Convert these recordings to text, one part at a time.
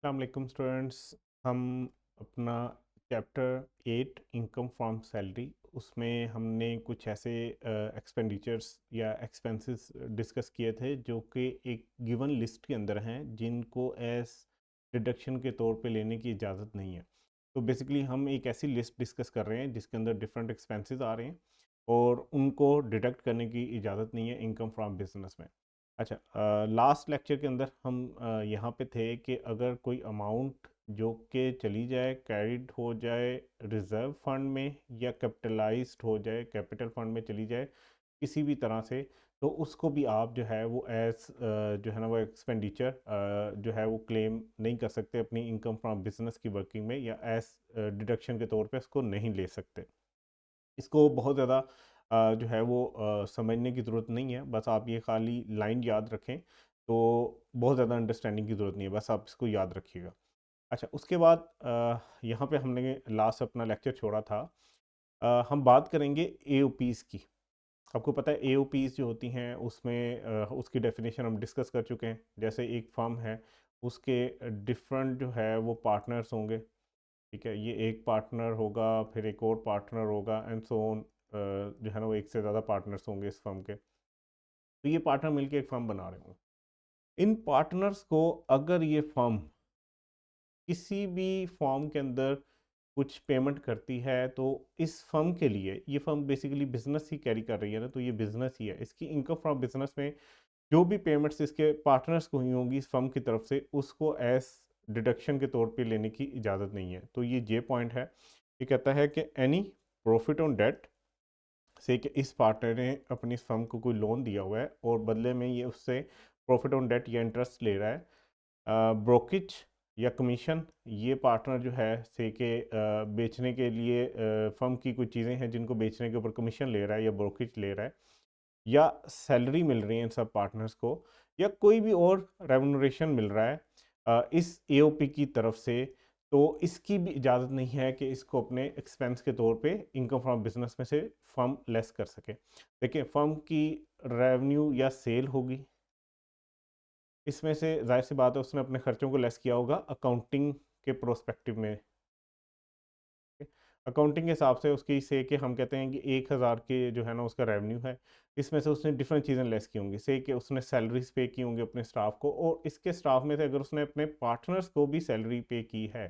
अस्सलाम वालेकुम स्टूडेंट्स। हम अपना चैप्टर 8 इनकम फ्रॉम सैलरी उसमें हमने कुछ ऐसे एक्सपेंडिचर्स या एक्सपेंसेस डिस्कस किए थे जो कि एक गिवन लिस्ट के अंदर हैं जिनको एज डिडक्शन के तौर पे लेने की इजाज़त नहीं है। तो बेसिकली हम एक ऐसी लिस्ट डिस्कस कर रहे हैं जिसके अंदर डिफरेंट एक्सपेंसेस आ रहे हैं और उनको डिडक्ट करने की इजाज़त नहीं है इनकम फ्रॉम बिजनेस में। अच्छा, लास्ट लेक्चर के अंदर हम यहाँ पे थे कि अगर कोई अमाउंट जो कि चली जाए, कैरिड हो जाए रिज़र्व फंड में या कैपिटलाइज्ड हो जाए, कैपिटल फंड में चली जाए किसी भी तरह से, तो उसको भी आप जो है वो एज जो है ना वो एक्सपेंडिचर जो है वो क्लेम नहीं कर सकते अपनी इनकम फ्रॉम बिजनेस की वर्किंग में, या एज डिडक्शन के तौर पे इसको नहीं ले सकते। इसको बहुत ज़्यादा जो है वो समझने की ज़रूरत नहीं है, बस आप ये खाली लाइन याद रखें, तो बहुत ज़्यादा अंडरस्टैंडिंग की ज़रूरत नहीं है, बस आप इसको याद रखिएगा। अच्छा, उसके बाद यहाँ पे हमने लास्ट अपना लेक्चर छोड़ा था। हम बात करेंगे एओपीज़ की। आपको पता है एओपीज़ जो होती हैं उसमें उसकी डेफिनेशन हम डिस्कस कर चुके हैं। जैसे एक फर्म है, उसके डिफरेंट जो है वो पार्टनर्स होंगे, ठीक है? ये एक पार्टनर होगा, फिर एक और पार्टनर होगा एंड सो ऑन। जो है ना वो एक से ज़्यादा पार्टनर्स होंगे इस फर्म के। तो ये पार्टनर मिलके एक फर्म बना रहे होंगे। इन पार्टनर्स को अगर ये फर्म किसी भी फॉर्म के अंदर कुछ पेमेंट करती है, तो इस फर्म के लिए, ये फर्म बेसिकली बिजनेस ही कैरी कर रही है ना, तो ये बिजनेस ही है। इसकी इनकम फ्रॉम बिजनेस में जो भी पेमेंट्स इसके पार्टनर्स को हुई होंगी इस फर्म की तरफ से, उसको एज डिडक्शन के तौर पे लेने की इजाज़त नहीं है। तो ये पॉइंट है। ये कहता है कि एनी प्रॉफिट ऑन डेट से, कि इस पार्टनर ने अपनी इस फर्म को कोई लोन दिया हुआ है और बदले में ये उससे प्रॉफिट ऑन डेट या इंटरेस्ट ले रहा है, ब्रोकेज या कमीशन, ये पार्टनर जो है से के बेचने के लिए फर्म की कुछ चीज़ें हैं जिनको बेचने के ऊपर कमीशन ले रहा है या ब्रोकेज ले रहा है, या सैलरी मिल रही है इन सब पार्टनर्स को, या कोई भी और रेमुनरेशन मिल रहा है इस एओपी की तरफ से, तो इसकी भी इजाज़त नहीं है कि इसको अपने एक्सपेंस के तौर पे इनकम फ्रॉम बिजनेस में से फर्म लेस कर सके। देखिए, फर्म की रेवेन्यू या सेल होगी, इसमें से जाहिर सी बात है उसने अपने खर्चों को लेस किया होगा अकाउंटिंग के प्रोस्पेक्टिव में। अकाउंटिंग के हिसाब से उसकी से कि हम कहते हैं कि 1000 के जो है ना उसका रेवेन्यू है, इसमें से उसने डिफरेंट चीज़ें लेस की होंगी, से कि उसने सैलरीज पे की होंगी अपने स्टाफ को, और इसके स्टाफ में से अगर उसने अपने पार्टनर्स को भी सैलरी पे की है,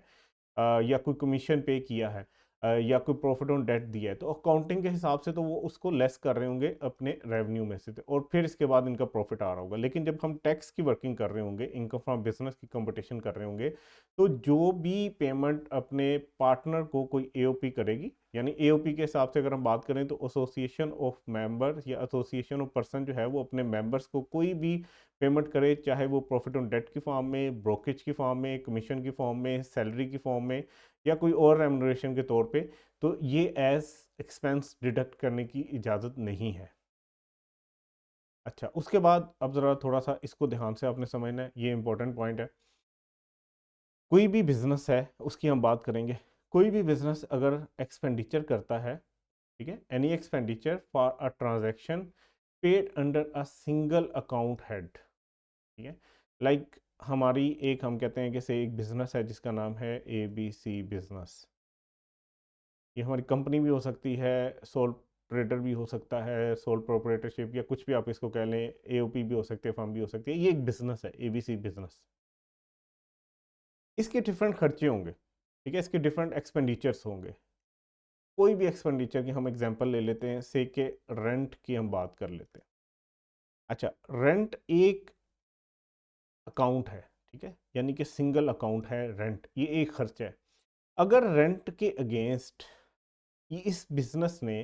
या कोई कमीशन पे किया है, या कोई प्रॉफिट ऑन डेट दिया है, तो अकाउंटिंग के हिसाब से तो वो उसको लेस कर रहे होंगे अपने रेवेन्यू में से, और फिर इसके बाद इनका प्रॉफिट आ रहा होगा। लेकिन जब हम टैक्स की वर्किंग कर रहे होंगे, इनकम फ्रॉम बिजनेस की कंपटीशन कर रहे होंगे, तो जो भी पेमेंट अपने पार्टनर को कोई एओपी करेगी, यानी एओपी के हिसाब से अगर हम बात करें तो एसोसिएशन ऑफ मेंबर्स या एसोसिएशन ऑफ पर्सन जो है वो अपने मेंबर्स को कोई भी पेमेंट करे, चाहे वो प्रॉफिट ऑन डेट की फॉर्म में, ब्रोकेज की फॉर्म में, कमीशन की फॉर्म में, सैलरी की फॉर्म में, या कोई और रेमुनरेशन के तौर पे, तो ये एज एक्सपेंस डिडक्ट करने की इजाज़त नहीं है। अच्छा, उसके बाद अब ज़रा थोड़ा सा इसको ध्यान से आपने समझना है, ये इंपॉर्टेंट पॉइंट है। कोई भी बिजनेस है उसकी हम बात करेंगे। कोई भी बिजनेस अगर एक्सपेंडिचर करता है, ठीक है, any expenditure for a transaction paid under a single account head, ठीक है, लाइक हमारी एक, हम कहते हैं कि से एक बिजनेस है जिसका नाम है ABC बिजनेस। ये हमारी कंपनी भी हो सकती है, सोल ट्रेडर भी हो सकता है, सोल प्रोप्राइटरशिप, या कुछ भी आप इसको कह लें, एओपी भी हो सकती है, फर्म भी हो सकती है। ये एक बिजनेस है ABC बिजनेस। इसके डिफरेंट खर्चे होंगे, ठीक है, इसके डिफरेंट एक्सपेंडिचर्स होंगे। कोई भी एक्सपेंडिचर की हम एग्जांपल ले लेते हैं, से के रेंट की हम बात कर लेते हैं। अच्छा, रेंट एक अकाउंट है, ठीक है, यानी कि सिंगल अकाउंट है रेंट, ये एक खर्चा है। अगर रेंट के अगेंस्ट ये इस बिजनेस ने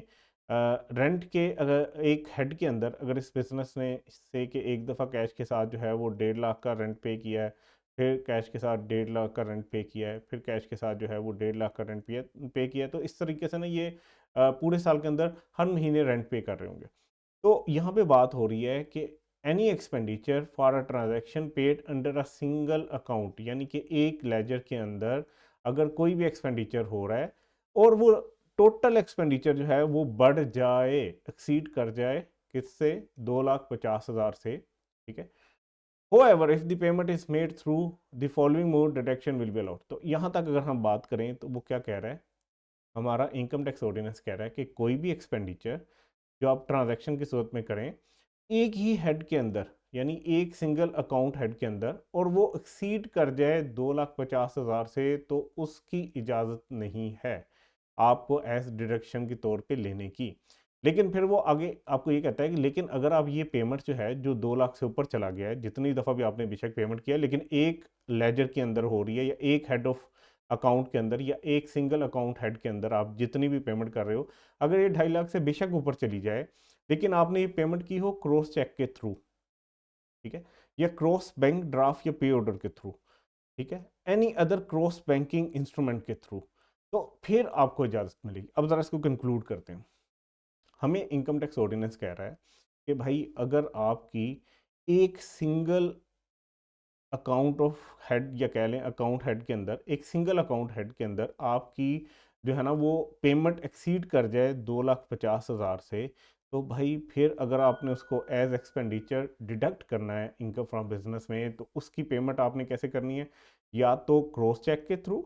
रेंट के, अगर एक हेड के अंदर अगर इस बिजनेस ने से कि एक दफ़ा कैश के साथ जो है वो 1.5 लाख का रेंट पे किया है, फिर कैश के साथ 1.5 लाख का रेंट पे किया है, फिर कैश के साथ जो है वो 1.5 लाख का रेंट पे किया है, तो इस तरीके से ना ये पूरे साल के अंदर हर महीने रेंट पे कर रहे होंगे। तो यहाँ पे बात हो रही है कि any expenditure for a transaction paid under a single account, यानी कि एक लेजर के अंदर अगर कोई भी एक्सपेंडिचर हो रहा है और वो टोटल एक्सपेंडिचर जो है वो बढ़ जाए, एक्सीड कर जाए, किससे, 2,50,000 से, ठीक है, however if the payment is made through the following mode deduction will be allowed. तो यहाँ तक अगर हम बात करें तो वो क्या कह रहा है, हमारा इनकम टैक्स ऑर्डिनेंस कह रहा है कि कोई भी एक्सपेंडिचर जो आप ट्रांजैक्शन की सूरत में करें एक ही हेड के अंदर, यानी एक सिंगल अकाउंट हेड के अंदर, और वो एक्सीड कर जाए 2,50,000 से, तो उसकी इजाज़त नहीं है आपको एज डिडक्शन के तौर पे लेने की। लेकिन फिर वो आगे आपको ये कहता है कि लेकिन अगर आप ये पेमेंट जो है जो 2 लाख से ऊपर चला गया है, जितनी दफ़ा भी आपने बेशक पेमेंट किया, लेकिन एक लेजर के अंदर हो रही है या एक हेड ऑफ अकाउंट के अंदर या एक सिंगल अकाउंट हेड के अंदर आप जितनी भी पेमेंट कर रहे हो, अगर ये 2.5 लाख से बेशक ऊपर चली जाए, लेकिन आपने ये पेमेंट की हो क्रॉस चेक के थ्रू, ठीक है, या क्रॉस बैंक ड्राफ्ट या पे ऑर्डर के थ्रू, ठीक है, any other cross banking instrument के थ्रू, तो फिर आपको इजाज़त मिलेगी। अब ज़रा इसको कंक्लूड करते हैं। हमें इनकम टैक्स ऑर्डिनेंस कह रहा है कि भाई अगर आपकी एक सिंगल अकाउंट ऑफ हेड या कह लें अकाउंट हेड के अंदर, एक सिंगल अकाउंट हेड के अंदर आपकी जो है ना वो पेमेंट एक्सीड कर जाए 2,50,000 से, तो भाई फिर अगर आपने उसको एज एक्सपेंडिचर डिडक्ट करना है इनकम फ्रॉम बिजनेस में, तो उसकी पेमेंट आपने कैसे करनी है, या तो क्रॉस चेक के थ्रू,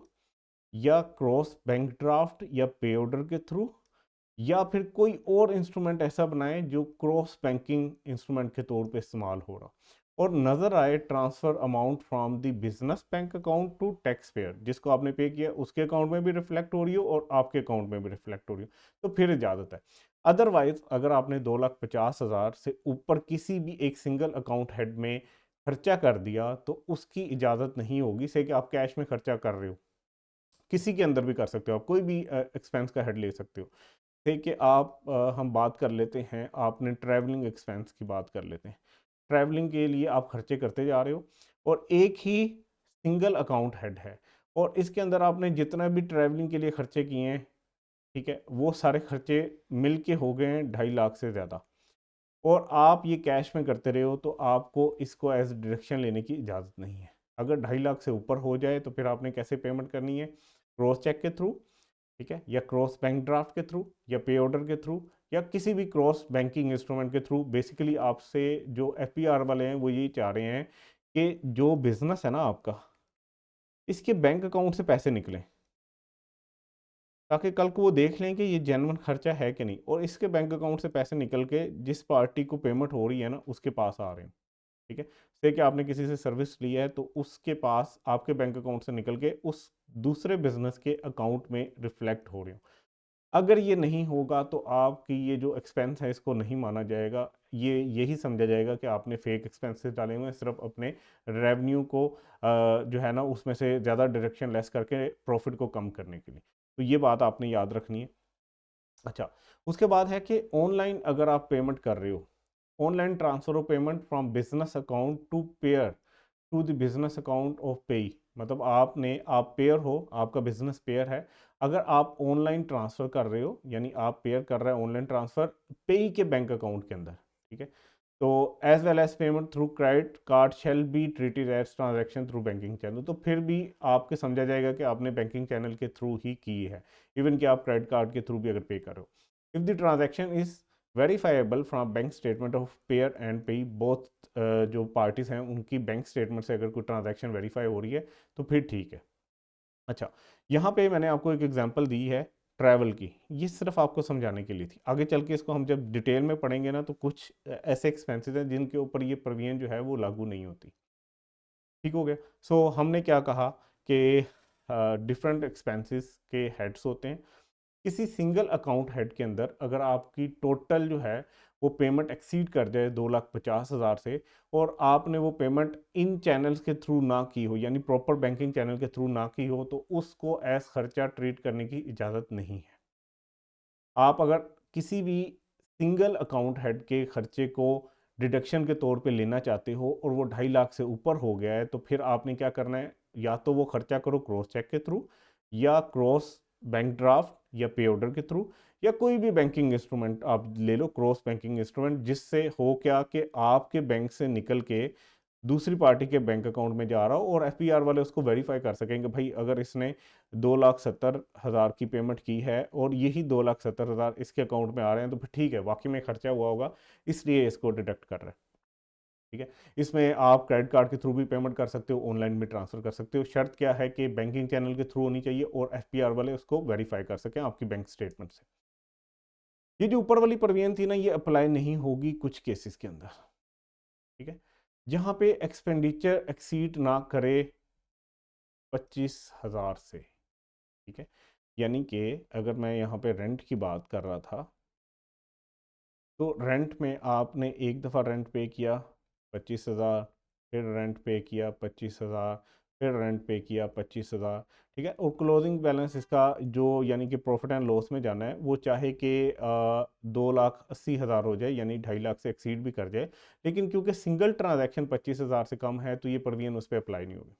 या क्रॉस बैंक ड्राफ्ट या पे ऑर्डर के थ्रू, या फिर कोई और इंस्ट्रूमेंट ऐसा बनाएं जो क्रॉस बैंकिंग इंस्ट्रूमेंट के तौर पे इस्तेमाल हो रहा और नज़र आए transfer amount from the business bank account to tax payer, जिसको आपने पे किया उसके अकाउंट में भी रिफ्लेक्ट हो रही हो और आपके अकाउंट में भी रिफ्लेक्ट हो रही हो, तो फिर इजाज़त है। अदरवाइज अगर आपने 2,50,000 से ऊपर किसी भी एक सिंगल अकाउंट हेड में खर्चा कर दिया, तो उसकी इजाज़त नहीं होगी। से कि आप कैश में खर्चा कर रहे हो, किसी के अंदर भी कर सकते हो, आप कोई भी एक्सपेंस का हेड ले सकते हो। देखिए आप हम बात कर लेते हैं, आपने ट्रैवलिंग एक्सपेंस की बात कर लेते हैं। ट्रैवलिंग के लिए आप खर्चे करते जा रहे हो और एक ही सिंगल अकाउंट हेड है, और इसके अंदर आपने जितना भी ट्रैवलिंग के लिए खर्चे किए हैं, ठीक है, वो सारे खर्चे मिल के हो गए हैं 2.5 लाख से ज़्यादा, और आप ये कैश में करते रहे हो, तो आपको इसको एज डिडक्शन लेने की इजाज़त नहीं है। अगर 2.5 लाख से ऊपर हो जाए तो फिर आपने कैसे पेमेंट करनी है, क्रॉस चेक के थ्रू, ठीक है, या क्रॉस बैंक ड्राफ्ट के थ्रू, या पे ऑर्डर के थ्रू, या किसी भी क्रॉस बैंकिंग इंस्ट्रूमेंट के थ्रू। बेसिकली आपसे जो एफपीआर वाले हैं वो यही चाह रहे हैं कि जो बिजनेस है ना आपका, इसके बैंक अकाउंट से पैसे निकलें, ताकि कल को वो देख लें कि ये जेन्युइन खर्चा है कि नहीं, और इसके बैंक अकाउंट से पैसे निकल के जिस पार्टी को पेमेंट हो रही है ना उसके पास आ रहे हैं, ठीक है। से कि आपने किसी से सर्विस ली है, तो उसके पास आपके बैंक अकाउंट से निकल के उस दूसरे बिजनेस के अकाउंट में रिफ्लेक्ट हो रहे हो। अगर ये नहीं होगा तो आपकी ये जो एक्सपेंस है इसको नहीं माना जाएगा, ये यही समझा जाएगा कि आपने फेक एक्सपेंसेस डाले हुए हैं सिर्फ अपने रेवेन्यू को जो है ना उसमें से ज़्यादा डायरेक्शन लेस करके प्रॉफिट को कम करने के लिए। तो ये बात आपने याद रखनी है। अच्छा, उसके बाद है कि ऑनलाइन अगर आप पेमेंट कर रहे हो, online transfer of payment from business account to payer to the business account of payee, मतलब आप पेयर हो, आपका बिजनेस पेयर है, अगर आप ऑनलाइन ट्रांसफर कर रहे हो, यानी आप पेयर कर रहे हैं ऑनलाइन ट्रांसफर पेई के बैंक अकाउंट के अंदर, ठीक है, तो as well as payment through credit card shall be treated as transaction through banking channel, तो फिर भी आपके समझा जाएगा कि आपने बैंकिंग चैनल के थ्रू ही की है, इवन कि आप क्रेडिट कार्ड के थ्रू भी अगर पे करो। If the transaction is verifiable from bank statement of pair and पेई, बोथ जो पार्टीज हैं उनकी बैंक स्टेटमेंट से अगर कोई ट्रांजैक्शन वेरीफाई हो रही है तो फिर ठीक है। अच्छा, यहाँ पे मैंने आपको एक एग्जांपल दी है ट्रैवल की, ये सिर्फ आपको समझाने के लिए थी। आगे चल के इसको हम जब डिटेल में पढ़ेंगे ना, तो कुछ ऐसे एक्सपेंसेस हैं जिनके ऊपर ये प्रोविजन जो है वो लागू नहीं होती। ठीक हो गया। सो हमने क्या कहा कि डिफरेंट एक्सपेंसेस के हेड्स होते हैं। किसी सिंगल अकाउंट हेड के अंदर अगर आपकी टोटल जो है वो पेमेंट एक्सीड कर जाए 2,50,000 से, और आपने वो पेमेंट इन चैनल्स के थ्रू ना की हो, यानी प्रॉपर बैंकिंग चैनल के थ्रू ना की हो, तो उसको एज खर्चा ट्रीट करने की इजाज़त नहीं है। आप अगर किसी भी सिंगल अकाउंट हेड के खर्चे को डिडक्शन के तौर पे लेना चाहते हो और वो 2.5 लाख से ऊपर हो गया है, तो फिर आपने क्या करना है, या तो वो खर्चा करो क्रॉस चेक के थ्रू, या क्रॉस बैंक ड्राफ्ट या पे ऑर्डर के थ्रू, या कोई भी बैंकिंग इंस्ट्रूमेंट आप ले लो, क्रॉस बैंकिंग इंस्ट्रूमेंट, जिससे हो क्या कि आपके बैंक से निकल के दूसरी पार्टी के बैंक अकाउंट में जा रहा हो, और एफपीआर वाले उसको वेरीफाई कर सकेंगे भाई अगर इसने 2,70,000 की पेमेंट की है और यही 2,70,000 इसके अकाउंट में आ रहे हैं, तो फिर ठीक है, वाकई में खर्चा हुआ होगा, इसलिए इसको डिडक्ट कर रहे हैं। ठीक है। इसमें आप क्रेडिट कार्ड के थ्रू भी पेमेंट कर सकते हो, ऑनलाइन भी ट्रांसफ़र कर सकते हो। शर्त क्या है कि बैंकिंग चैनल के थ्रू होनी चाहिए और एफपीआर वाले उसको वेरीफाई कर सकें आपकी बैंक स्टेटमेंट से। ये जो ऊपर वाली प्रोविजन थी ना, ये अप्लाई नहीं होगी कुछ केसेस के अंदर, ठीक है, जहां पे एक्सपेंडिचर एक्सीड ना करे 25,000 से, ठीक है। यानी कि अगर मैं यहाँ पे रेंट की बात कर रहा था, तो रेंट में आपने एक दफ़ा रेंट पे किया 25,000, फिर रेंट पे किया 25,000, फिर रेंट पे किया 25,000, ठीक है। और क्लोजिंग बैलेंस इसका जो यानी कि प्रॉफिट एंड लॉस में जाना है, वो चाहे कि 2,80,000 हो जाए, यानी 2.5 लाख से एक्सीड भी कर जाए, लेकिन क्योंकि सिंगल ट्रांजैक्शन 25,000 से कम है, तो ये प्रोविजन उस पर अप्लाई नहीं होगी,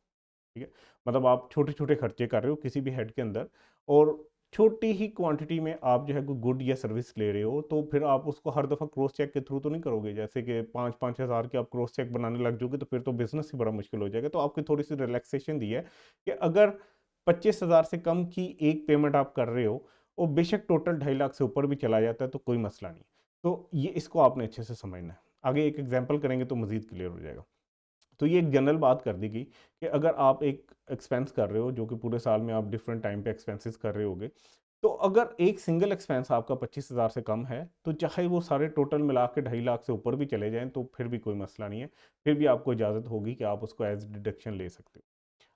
ठीक है। मतलब आप छोटे छोटे खर्चे कर रहे हो किसी भी हेड के अंदर, और छोटी ही क्वांटिटी में आप जो है कोई गुड या सर्विस ले रहे हो, तो फिर आप उसको हर दफ़ा क्रॉस चेक के थ्रू तो नहीं करोगे। जैसे कि 5-5 हज़ार के आप क्रॉस चेक बनाने लग जाओगे, तो फिर तो बिजनेस ही बड़ा मुश्किल हो जाएगा। तो आपकी थोड़ी सी रिलैक्सेशन दी है कि अगर 25,000 से कम की एक पेमेंट आप कर रहे हो, और बेशक टोटल 2.5 लाख से ऊपर भी चला जाता है, तो कोई मसला नहीं। तो ये इसको आपने अच्छे से समझना है। आगे एक एग्जाम्पल करेंगे तो मज़ीद क्लियर हो जाएगा। तो ये एक जनरल बात कर दी गई कि अगर आप एक एक्सपेंस कर रहे हो, जो कि पूरे साल में आप डिफरेंट टाइम पे एक्सपेंसेस कर रहे होगे, तो अगर एक सिंगल एक्सपेंस आपका 25,000 से कम है, तो चाहे वो सारे टोटल मिला के 2.5 लाख से ऊपर भी चले जाएं, तो फिर भी कोई मसला नहीं है। फिर भी आपको इजाज़त होगी कि आप उसको एज डिडक्शन ले सकते हो।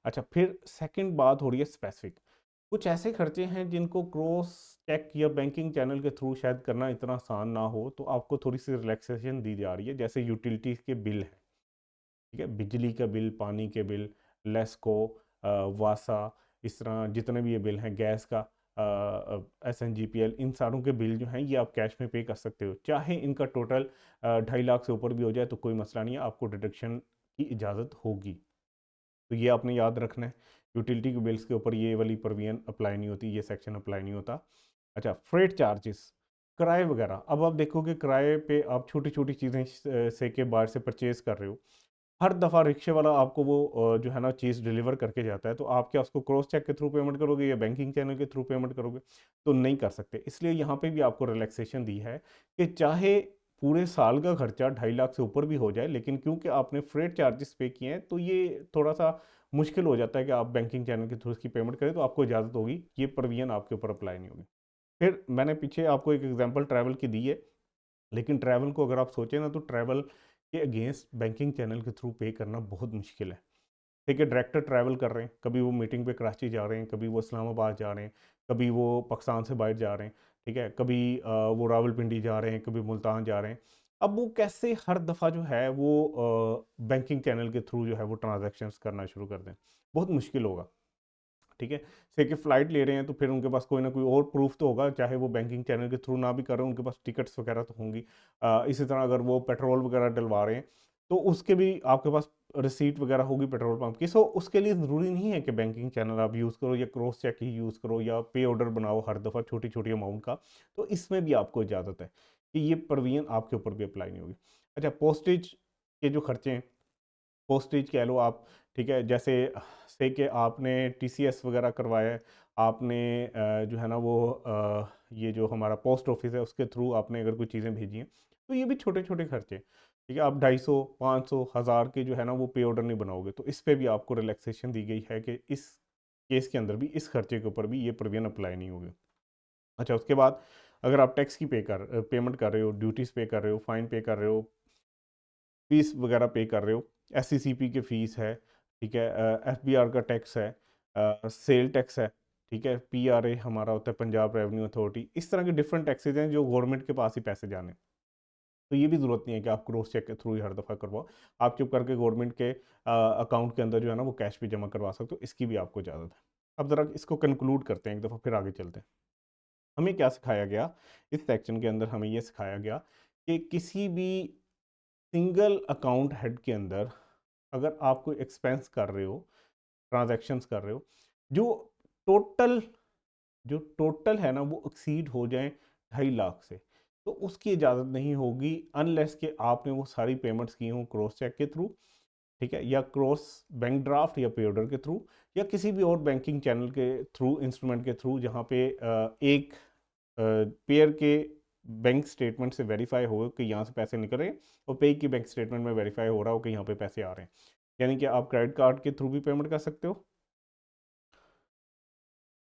अच्छा, फिर सेकंड बात हो रही है स्पेसिफिक। कुछ ऐसे खर्चे हैं जिनको क्रॉस चेक या बैंकिंग चैनल के थ्रू शायद करना इतना आसान ना हो, तो आपको थोड़ी सी रिलैक्सेशन दी जा रही है। जैसे यूटिलिटीज़ के बिल हैं, ठीक है, बिजली का बिल, पानी के बिल, लेस्को, वासा, इस तरह जितने भी ये बिल हैं, गैस का, SNGPL, इन सारों के बिल जो हैं ये आप कैश में पे कर सकते हो। चाहे इनका टोटल 2.5 लाख से ऊपर भी हो जाए तो कोई मसला नहीं है, आपको डिडक्शन की इजाज़त होगी। तो ये आपने याद रखना है। यूटिलिटी के बिल्स के ऊपर ये वाली प्रोविजन अप्लाई नहीं होती, ये सेक्शन अप्लाई नहीं होता। अच्छा, फ्रेट चार्जेस, किराए वगैरह। अब आप देखोगे किराए पे आप छोटी छोटी चीज़ें से के बाहर से परचेज़ कर रहे हो, हर दफ़ा रिक्शे वाला आपको वो जो है ना चीज़ डिलीवर करके जाता है, तो आप क्या उसको क्रॉस चेक के थ्रू पेमेंट करोगे या बैंकिंग चैनल के थ्रू पेमेंट करोगे? तो नहीं कर सकते। इसलिए यहाँ पे भी आपको रिलैक्सेशन दी है कि चाहे पूरे साल का खर्चा 2.5 लाख से ऊपर भी हो जाए, लेकिन क्योंकि आपने फ्रेट चार्जेस पे किए हैं, तो ये थोड़ा-सा मुश्किल हो जाता है कि आप बैंकिंग चैनल के थ्रू इसकी पेमेंट करें, तो आपको इजाज़त होगी। ये प्रोविज़न आपके ऊपर अप्लाई नहीं होगी। फिर मैंने पीछे आपको एक एग्ज़ाम्पल ट्रैवल की दी है, लेकिन ट्रैवल को अगर आप सोचें ना, तो ट्रैवल के अगेंस्ट बैंकिंग चैनल के थ्रू पे करना बहुत मुश्किल है। ठीक है, डायरेक्टर ट्रैवल कर रहे हैं, कभी वो मीटिंग पे कराची जा रहे हैं, कभी वो इस्लामाबाद जा रहे हैं, कभी वो पाकिस्तान से बाहर जा रहे हैं, ठीक है, कभी वो रावलपिंडी जा रहे हैं, कभी मुल्तान जा रहे हैं। अब वो कैसे हर दफ़ा जो है वो बैंकिंग चैनल के थ्रू जो है वो ट्रांजैक्शंस करना शुरू कर दें? बहुत मुश्किल होगा। ठीक है, से कि फ़्लाइट ले रहे हैं, तो फिर उनके पास कोई ना कोई और प्रूफ़ तो होगा, चाहे वो बैंकिंग चैनल के थ्रू ना भी कर रहे हो, उनके पास टिकट्स वगैरह तो होंगी। इसी तरह अगर वो पेट्रोल वगैरह डलवा रहे हैं, तो उसके भी आपके पास रिसीट वगैरह होगी पेट्रोल पंप की। सो उसके लिए ज़रूरी नहीं है कि बैंकिंग चैनल आप यूज़ करो या क्रॉस चेक ही यूज़ करो या पे ऑर्डर बनाओ हर दफ़ा छोटी-छोटी अमाउंट का। तो इसमें भी आपको इजाज़त है कि ये प्रोविज़न आपके ऊपर भी अप्लाई नहीं होगी। अच्छा, पोस्टेज के जो खर्चे हैं, पोस्टेज कह लो आप, ठीक है, जैसे से कि आपने टीसीएस वगैरह करवाया है, आपने जो है ना वो ये जो हमारा पोस्ट ऑफिस है उसके थ्रू आपने अगर कोई चीज़ें भेजी हैं, तो ये भी छोटे छोटे खर्चे, ठीक है। आप 250, 500, 1000 के जो है ना वो पे ऑर्डर नहीं बनाओगे, तो इस पे भी आपको रिलैक्सेशन दी गई है कि इस केस के अंदर भी, इस खर्चे के ऊपर भी ये प्रोविजन अप्लाई नहीं होगी। अच्छा, उसके बाद अगर आप टैक्स की पेमेंट कर रहे हो, ड्यूटीज़ पे कर रहे हो, फाइन पे कर रहे हो, फीस वगैरह पे कर रहे हो, एससीसीपी की फ़ीस है, ठीक है, एफबीआर का टैक्स है, सेल टैक्स है, ठीक है, पीआरए हमारा होता है पंजाब रेवेन्यू अथॉरिटी, इस तरह के डिफरेंट टैक्सेज हैं जो गवर्नमेंट के पास ही पैसे जाने। तो ये भी ज़रूरत नहीं है कि आप क्रॉस चेक के थ्रू ही हर दफ़ा करवाओ। आप चुप करके गवर्नमेंट के अकाउंट के अंदर जो है ना वो कैश भी जमा करवा सकते हो, इसकी भी आपको इजाज़त है। अब ज़रा इसको कंक्लूड करते हैं एक दफ़ा, फिर आगे चलते हैं। हमें क्या सिखाया गया इस सेक्शन के अंदर? हमें ये सिखाया गया कि किसी भी सिंगल अकाउंट हेड के अंदर अगर आप कोई एक्सपेंस कर रहे हो, ट्रांजैक्शंस कर रहे हो, जो टोटल जो टोटल है ना वो एक्सीड हो जाए 2.5 लाख से, तो उसकी इजाज़त नहीं होगी अनलेस कि आपने वो सारी पेमेंट्स की हों क्रॉस चेक के थ्रू, ठीक है, या क्रॉस बैंक ड्राफ्ट या पे ऑर्डर के थ्रू, या किसी भी और बैंकिंग चैनल के थ्रू, इंस्ट्रूमेंट के थ्रू, जहाँ पे एक पेयर के बैंक स्टेटमेंट से वेरीफाई हो कि यहाँ से पैसे निकल रहे हैं और पे की बैंक स्टेटमेंट में वेरीफाई हो रहा हो कि यहाँ पे पैसे आ रहे हैं। यानी कि आप क्रेडिट कार्ड के थ्रू भी पेमेंट कर सकते हो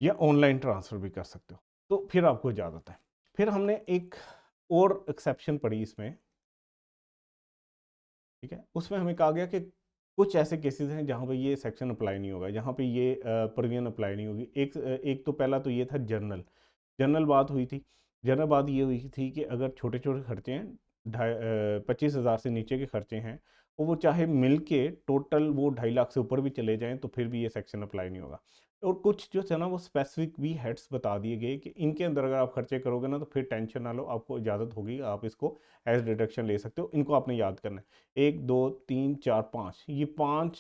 या ऑनलाइन ट्रांसफ़र भी कर सकते हो, तो फिर आपको इजाज़त है। फिर हमने एक और एक्सेप्शन पढ़ी इसमें, ठीक है? उसमें हमें कहा गया कि कुछ ऐसे केसेस हैं जहाँ पे ये सेक्शन अप्लाई नहीं होगा, जहाँ पे ये प्रोविजन अप्लाई नहीं होगी। एक तो पहला तो ये था जनरल। जनरल बात हुई थी। जनरल बात ये हुई थी कि अगर छोटे-छोटे खर्चे हैं, 25,000 से नीचे के खर्चे हैं, और वो चाहे मिल के टोटल वो 2.5 लाख से ऊपर भी चले जाएँ, तो फिर भी ये सेक्शन अप्लाई नहीं होगा। और कुछ जो है ना वो स्पेसिफिक भी हेड्स बता दिए गए कि इनके अंदर अगर आप खर्चे करोगे ना तो फिर टेंशन ना लो, आपको इजाज़त होगी, आप इसको एज़ डिडक्शन ले सकते हो। इनको आपने याद करना है। 1, 2, 3, 4, 5, ये 5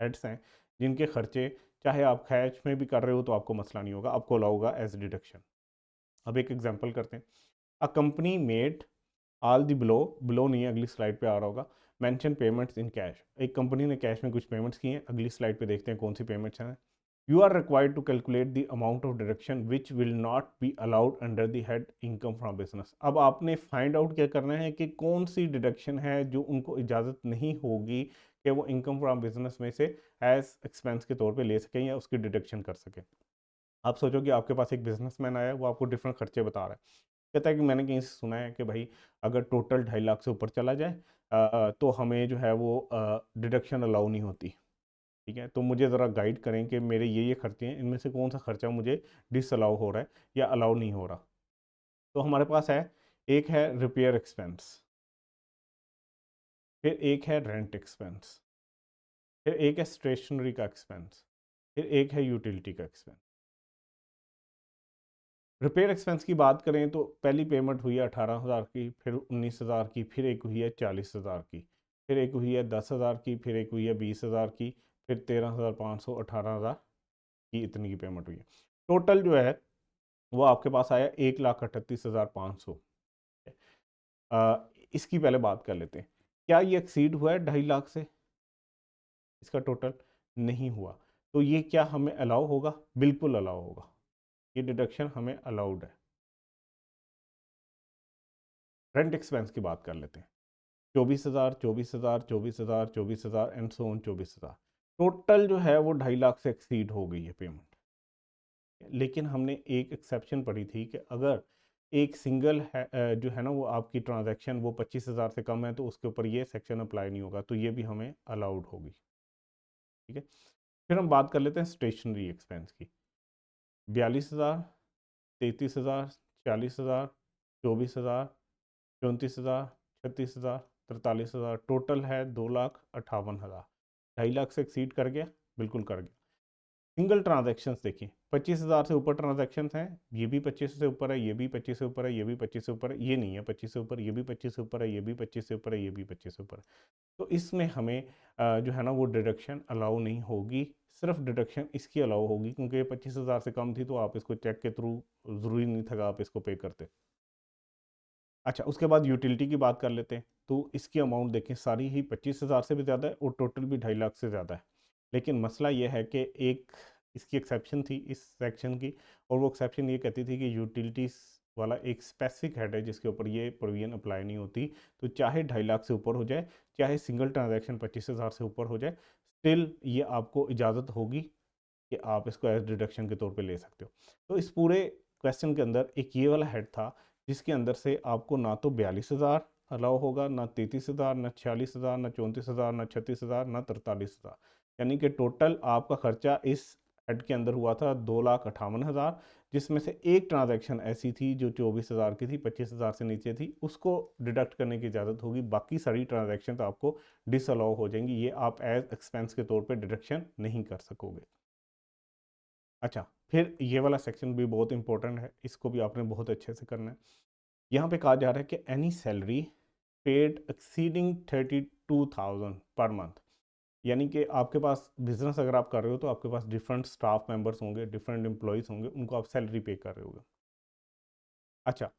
हेड्स हैं जिनके खर्चे चाहे आप कैश में भी कर रहे हो तो आपको मसला नहीं होगा, आपको अलाउ होगा एज़ डिडक्शन। अब एक एग्जांपल करते हैं। A company made all the below नहीं है, अगली स्लाइड पे आ रहा होगा, मेंशन पेमेंट्स इन कैश। एक कंपनी ने कैश में कुछ पेमेंट्स की हैं, अगली स्लाइड पे देखते हैं कौन सी पेमेंट्स हैं। You are required to calculate the amount of deduction which will not be allowed under the head income from business. अब आपने फाइंड आउट क्या करना है कि कौन सी डिडक्शन है जो उनको इजाज़त नहीं होगी कि वो इनकम फ्रॉम बिजनेस में से एज एक्सपेंस के तौर पे ले सकें या उसकी डिडक्शन कर सकें। आप सोचो कि आपके पास एक बिजनेसमैन आया, वो आपको डिफरेंट खर्चे बता रहा है। कहता है कि मैंने कहीं से सुना है कि भाई अगर टोटल 2.5 लाख से ऊपर चला जाए तो हमें जो है वो डिडक्शन अलाउ नहीं होती। ठीक है, तो मुझे ज़रा गाइड करें कि मेरे ये खर्चे हैं, इनमें से कौन सा खर्चा मुझे डिसअलाउ हो रहा है या अलाउ नहीं हो रहा। तो हमारे पास है, एक है रिपेयर एक्सपेंस, फिर एक है रेंट एक्सपेंस, फिर एक है स्टेशनरी का एक्सपेंस, फिर एक है यूटिलिटी का एक्सपेंस। रिपेयर एक्सपेंस की बात करें तो पहली पेमेंट हुई है 18,000 की, फिर 19,000 की, फिर एक हुई है 40,000 की, फिर एक हुई है 10,000 की, फिर एक हुई है 20,000 की, फिर 13,500, 18,000 की, इतनी की पेमेंट हुई है। टोटल जो है वो आपके पास आया 1,38,500। इसकी पहले बात कर लेते हैं, क्या ये एक्सीड हुआ है 2.5 लाख से? इसका टोटल नहीं हुआ, तो ये क्या हमें अलाउ होगा? बिल्कुल अलाउ होगा, ये डिडक्शन हमें अलाउड है। रेंट एक्सपेंस की बात कर लेते हैं। 24,000, 24,000, 24,000, 24,000 एंड सो ऑन 24,000। टोटल जो है वो 2.5 लाख से एक्सीड हो गई है पेमेंट। लेकिन हमने एक एक्सेप्शन पढ़ी थी कि अगर एक सिंगल है जो है ना वो आपकी ट्रांजैक्शन वो 25,000 से कम है तो उसके ऊपर ये सेक्शन अप्लाई नहीं होगा, तो ये भी हमें अलाउड होगी। ठीक है, फिर हम बात कर लेते हैं स्टेशनरी एक्सपेंस की। 42,000, 33,000, 40,000, 24,000, 34,000, 36,000, 43,000, टोटल है 2,58,000। 2.5 लाख से एक्सीड कर गया? बिल्कुल कर गया। सिंगल ट्रांजैक्शंस देखिए, 25,000 से ऊपर ट्रांजैक्शंस हैं, ये भी 25 से ऊपर है, ये भी 25 से ऊपर है, ये भी 25 से ऊपर है, ये नहीं है 25 से ऊपर, ये भी 25 से ऊपर है, ये भी 25 से ऊपर है, ये भी 25 से ऊपर है। तो इसमें हमें जो है ना वो डिडक्शन अलाउ नहीं होगी, सिर्फ डिडक्शन इसकी अलाउ होगी क्योंकि ये 25,000 से कम थी, तो आप इसको चेक के थ्रू, ज़रूरी नहीं था आप इसको पे करते। अच्छा, उसके बाद यूटिलिटी की बात कर लेते हैं। तो इसकी अमाउंट देखें, सारी ही 25,000 से भी ज़्यादा है और टोटल भी 2.5 लाख से ज़्यादा है। लेकिन मसला ये है कि एक इसकी एक्सेप्शन थी इस सेक्शन की, और वो एक्सेप्शन ये कहती थी कि यूटिलिटीज़ वाला एक स्पेसिफिक हेड है जिसके ऊपर ये प्रोविजन अप्लाई नहीं होती। तो चाहे 2.5 लाख से ऊपर हो जाए, चाहे सिंगल ट्रांजैक्शन 25,000 से ऊपर हो जाए, स्टिल ये आपको इजाज़त होगी कि आप इसको एज डिडक्शन के तौर पे ले सकते हो। तो इस पूरे क्वेश्चन के अंदर एक ये वाला हेड था जिसके अंदर से आपको ना तो 42,000 अलाउ होगा, ना 33,000, ना 46,000, ना 34,000, ना 36,000, ना 43,000। यानी कि टोटल आपका खर्चा इस हेड के अंदर हुआ था 2,58,000, जिसमें से एक ट्रांजैक्शन ऐसी थी जो 24,000 की थी, 25,000 से नीचे थी, उसको डिडक्ट करने की इजाज़त होगी। बाकी सारी ट्रांजैक्शन तो आपको डिसअलाउ हो जाएंगी, ये आप एज एक्सपेंस के तौर पे डिडक्शन नहीं कर सकोगे। अच्छा, फिर ये वाला सेक्शन भी बहुत इंपॉर्टेंट है, इसको भी आपने बहुत अच्छे से करना है। यहाँ पे कहा जा रहा है कि any salary paid exceeding 32,000 per month, यानी कि आपके पास बिजनेस अगर आप कर रहे हो तो आपके पास डिफरेंट स्टाफ मेंबर्स होंगे, डिफरेंट एम्प्लॉयज़ होंगे, उनको आप सैलरी पे कर रहे होगे। अच्छा,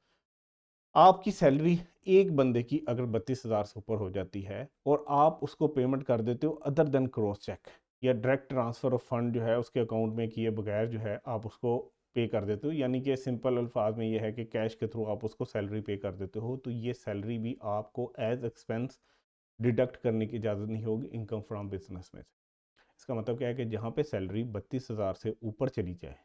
आपकी सैलरी एक बंदे की अगर 32,000 से ऊपर हो जाती है और आप उसको पेमेंट कर देते हो अदर देन क्रॉस चेक या डायरेक्ट ट्रांसफ़र ऑफ फंड जो है उसके अकाउंट में किए बगैर जो है आप उसको पे कर देते हो, यानी कि सिंपल अल्फाज में ये है कि कैश के थ्रू आप उसको सैलरी पे कर देते हो, तो ये सैलरी भी आपको एज एक्सपेंस डिडक्ट करने की इजाज़त नहीं होगी इनकम फ्रॉम बिजनेस में से। इसका मतलब क्या है कि जहाँ पे सैलरी 32,000 से ऊपर चली जाए,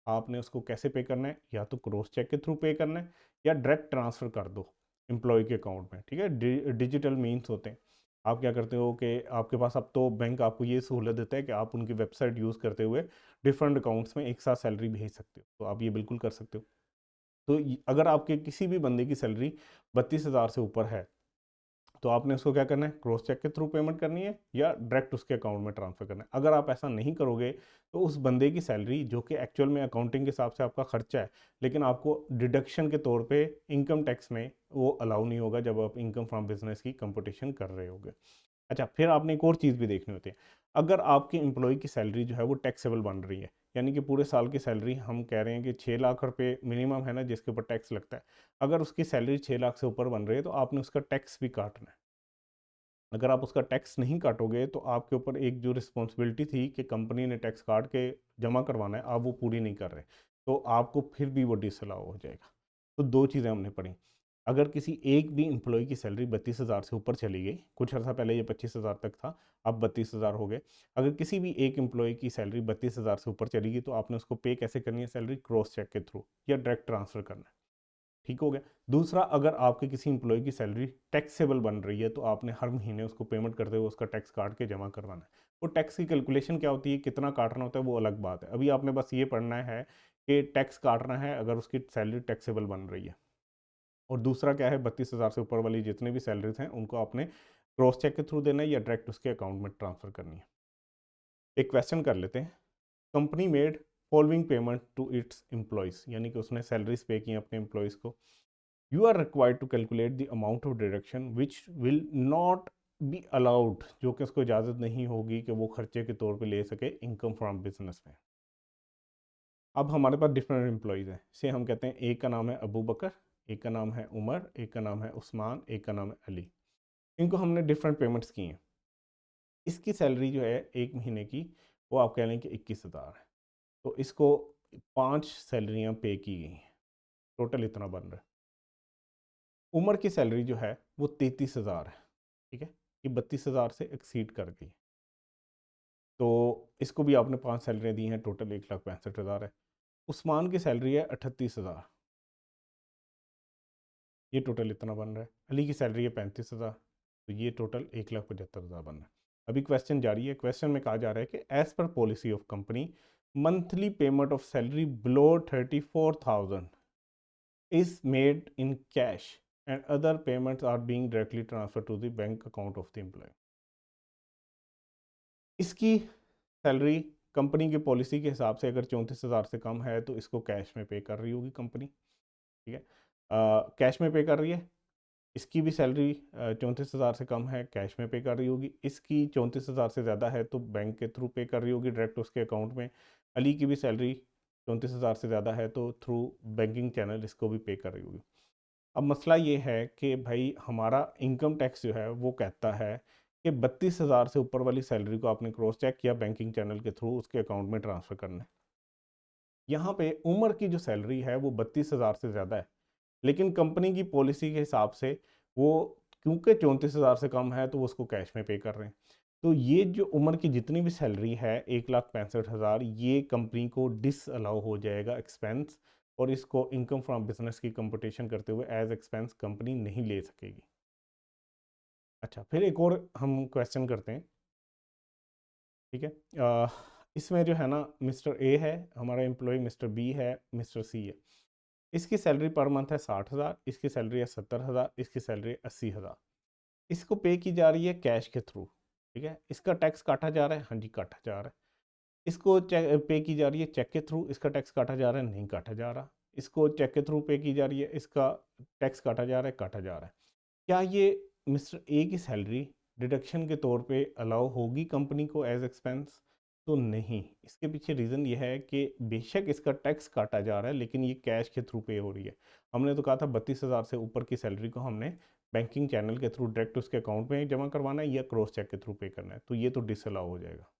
आपने उसको कैसे पे करना है, या तो क्रॉस चेक के थ्रू पे करना है या डायरेक्ट ट्रांसफ़र कर दो एम्प्लॉय के अकाउंट में, ठीक है। डिजिटल मीन्स होते हैं। आप क्या करते हो कि आपके पास अब तो बैंक आपको ये सहूलत देता है कि आप उनकी वेबसाइट यूज़ करते हुए डिफरेंट अकाउंट्स में एक साथ सैलरी भेज सकते हो, तो आप ये बिल्कुल कर सकते हो। तो अगर आपके किसी भी बंदे की सैलरी 32,000 से ऊपर है, तो आपने उसको क्या करना है, क्रॉस चेक के थ्रू पेमेंट करनी है या डायरेक्ट उसके अकाउंट में ट्रांसफ़र करना है। अगर आप ऐसा नहीं करोगे तो उस बंदे की सैलरी, जो कि एक्चुअल में अकाउंटिंग के हिसाब से आपका खर्चा है, लेकिन आपको डिडक्शन के तौर पे इनकम टैक्स में वो अलाउ नहीं होगा जब आप इनकम फ्रॉम बिजनेस की कंपटीशन कर रहे होगे। अच्छा, फिर आपने एक और चीज़ भी देखनी होती है। अगर आपके एम्प्लॉय की सैलरी जो है वो टैक्सेबल बन रही है, यानी कि पूरे साल की सैलरी हम कह रहे हैं कि 6 लाख रुपए मिनिमम है ना जिसके ऊपर टैक्स लगता है। अगर उसकी सैलरी 6 लाख से ऊपर बन रही है तो आपने उसका टैक्स भी काटना है। अगर आप उसका टैक्स नहीं काटोगे तो आपके ऊपर एक जो रिस्पॉन्सिबिलिटी थी कि कंपनी ने टैक्स काट के जमा करवाना है, आप वो पूरी नहीं कर रहे, तो आपको फिर भी वो डिसअलाउ हो जाएगा। तो 2 चीज़ें हमने पढ़ी। अगर किसी एक भी एम्प्लॉय की सैलरी 32,000 से ऊपर चली गई, कुछ अर्सा पहले ये 25,000 तक था, अब 32,000 हो गए। अगर किसी भी एक एम्प्लॉय की सैलरी 32,000 से ऊपर चली गई तो आपने उसको पे कैसे करनी है सैलरी, क्रॉस चेक के थ्रू या डायरेक्ट ट्रांसफ़र करना है। ठीक हो गया। दूसरा, अगर आपके किसी एम्प्लॉय की सैलरी टैक्सेबल बन रही है तो आपने हर महीने उसको पेमेंट करते हुए उसका टैक्स काट के जमा करवाना है। वो टैक्स की कैलकुलेशन क्या होती है, कितना काटना होता है, वो अलग बात है। अभी आपने बस ये पढ़ना है कि टैक्स काटना है अगर उसकी सैलरी टैक्सेबल बन रही है। और दूसरा क्या है, 32,000 से ऊपर वाली जितनी भी सैलरीज हैं उनको आपने क्रॉस चेक के थ्रू देना है या डायरेक्ट उसके अकाउंट में ट्रांसफ़र करनी है। एक क्वेश्चन कर लेते हैं। Company made following payment to its employees, यानी कि उसने सैलरीज पे की अपने एम्प्लॉयज़ को। You are required to calculate the amount of deduction which will not be allowed, जो कि उसको इजाज़त नहीं होगी कि वो खर्चे के तौर पे ले सके इनकम फ्रॉम बिजनेस में। अब हमारे पास डिफरेंट एम्प्लॉयज़ हैं, से हम कहते हैं एक का नाम है अबू बकर, एक का नाम है उमर, एक का नाम है उस्मान, एक का नाम है अली। इनको हमने डिफरेंट पेमेंट्स की हैं। इसकी सैलरी जो है एक महीने की, वो आप कह लें कि 21,000 है। तो इसको 5 सैलरियाँ पे की गई हैं, टोटल इतना बन रहा है। उमर की सैलरी जो है वो 33,000 है, ठीक है, ये 32,000 से एक्सीड कर गई। तो इसको भी आपने 5 सैलरियाँ दी हैं, टोटल 1,65,000 है। उस्मान की सैलरी है 38,000, ये टोटल इतना बन रहा है। अली की सैलरी है 35,000, तो ये टोटल 1,75,000 बन रहा है। अभी क्वेश्चन जारी है। क्वेश्चन में कहा जा रहा है कि as per policy of company monthly payment of salary below 34,000 is made in cash and other payments are being directly transferred to the bank account of the employee. इसकी सैलरी कंपनी की policy के हिसाब से अगर 34,000 से कम है तो इसको कैश में पे कर रही होगी कंपनी, ठीक है। कैश में पे कर रही है। इसकी भी सैलरी 34,000 से कम है, कैश में पे कर रही होगी। इसकी 34,000 से ज़्यादा है तो बैंक के थ्रू पे कर रही होगी डायरेक्ट उसके अकाउंट में। अली की भी सैलरी 34,000 से ज़्यादा है तो थ्रू बैंकिंग चैनल इसको भी पे कर रही होगी। अब मसला ये है कि भाई हमारा इनकम टैक्स जो है वो कहता है कि 32,000 से ऊपर वाली सैलरी को आपने क्रॉस चेक किया बैंकिंग चैनल के थ्रू उसके अकाउंट में ट्रांसफ़र करना है। यहाँ पे उमर की जो सैलरी है वो 32,000 से ज़्यादा है, लेकिन कंपनी की पॉलिसी के हिसाब से वो क्योंकि 34,000 से कम है तो वो उसको कैश में पे कर रहे हैं। तो ये जो उमर की जितनी भी सैलरी है 1,65,000, ये कंपनी को डिसअलाउ हो जाएगा एक्सपेंस, और इसको इनकम फ्रॉम बिजनेस की कंपटीशन करते हुए एज एक्सपेंस कंपनी नहीं ले सकेगी। अच्छा, फिर एक और हम क्वेश्चन करते हैं, ठीक है। इसमें जो है ना, मिस्टर ए है हमारा एम्प्लॉय, मिस्टर बी है, मिस्टर सी है। इसकी सैलरी पर मंथ है 60,000, इसकी सैलरी है 70,000, इसकी सैलरी है 80,000। इसको पे की जा रही है कैश के थ्रू, ठीक है। इसका टैक्स काटा जा रहा है, हाँ जी काटा जा रहा है। इसको चेक पे की जा रही है चेक के थ्रू, इसका टैक्स काटा जा रहा है, नहीं काटा जा रहा। इसको चेक के थ्रू पे की जा रही है, इसका टैक्स काटा जा रहा है, काटा जा रहा है। क्या ये मिस्टर ए की सैलरी डिडक्शन के तौर पे अलाउ होगी कंपनी को एज एक्सपेंस? तो नहीं। इसके पीछे रीज़न ये है कि बेशक इसका टैक्स काटा जा रहा है लेकिन ये कैश के थ्रू पे हो रही है। हमने तो कहा था 32,000 से ऊपर की सैलरी को हमने बैंकिंग चैनल के थ्रू डायरेक्ट उसके अकाउंट में जमा करवाना है या क्रॉस चेक के थ्रू पे करना है, तो ये तो डिसअलाउ हो जाएगा।